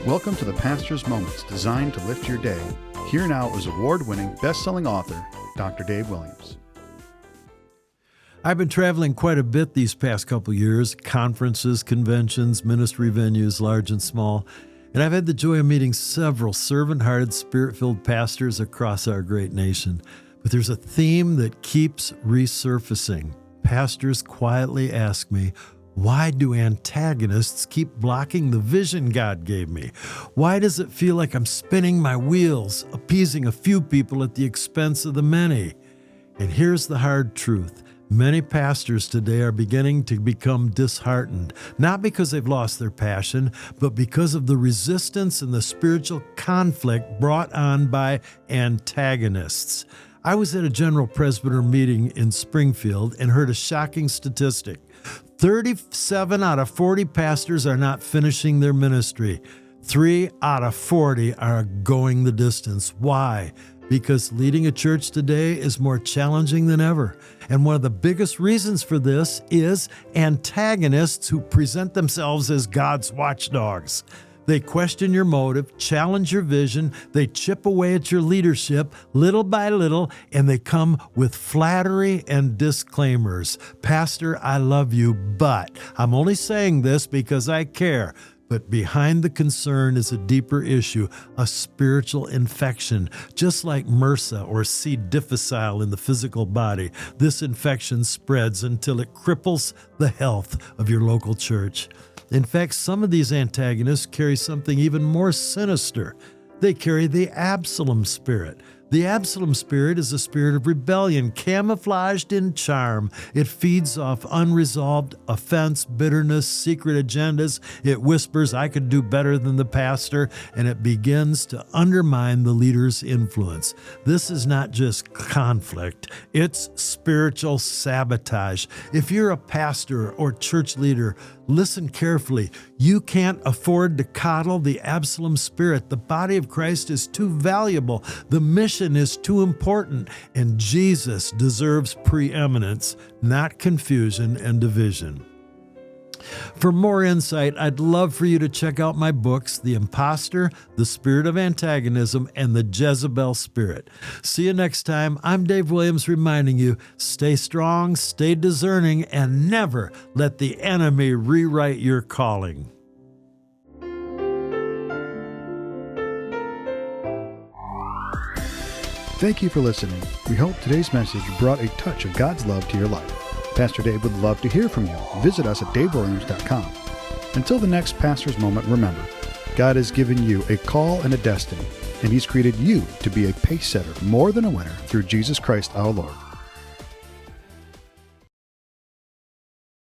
Welcome to the Pastor's Moments, designed to lift your day. Here now is award-winning, best-selling author, Dr. Dave Williams. I've been traveling quite a bit these past couple years, conferences, conventions, ministry venues, large and small, and I've had the joy of meeting several servant-hearted, spirit-filled pastors across our great nation. But there's a theme that keeps resurfacing. Pastors quietly ask me, why do antagonists keep blocking the vision God gave me? Why does it feel like I'm spinning my wheels, appeasing a few people at the expense of the many? And here's the hard truth. Many pastors today are beginning to become disheartened, not because they've lost their passion, but because of the resistance and the spiritual conflict brought on by antagonists. I was at a General Presbyter meeting in Springfield and heard a shocking statistic. 37 out of 40 pastors are not finishing their ministry. 3 out of 40 are going the distance. Why? Because leading a church today is more challenging than ever. And one of the biggest reasons for this is antagonists who present themselves as God's watchdogs. They question your motive, challenge your vision, they chip away at your leadership little by little, and they come with flattery and disclaimers. Pastor, I love you, but I'm only saying this because I care. But behind the concern is a deeper issue, a spiritual infection. Just like MRSA or C. difficile in the physical body, this infection spreads until it cripples the health of your local church. In fact, some of these antagonists carry something even more sinister. They carry the Absalom spirit. The Absalom spirit is a spirit of rebellion, camouflaged in charm. It feeds off unresolved offense, bitterness, secret agendas. It whispers, I could do better than the pastor, and it begins to undermine the leader's influence. This is not just conflict, it's spiritual sabotage. If you're a pastor or church leader, listen carefully. You can't afford to coddle the Absalom spirit. The body of Christ is too valuable. The mission is too important, and Jesus deserves preeminence, not confusion and division. For more insight, I'd love for you to check out my books, The Imposter, The Spirit of Antagonism, and The Jezebel Spirit. See you next time. I'm Dave Williams reminding you, stay strong, stay discerning, and never let the enemy rewrite your calling. Thank you for listening. We hope today's message brought a touch of God's love to your life. Pastor Dave would love to hear from you. Visit us at davewilliams.com. Until the next Pastor's Moment, remember, God has given you a call and a destiny, and He's created you to be a pace setter more than a winner through Jesus Christ our Lord.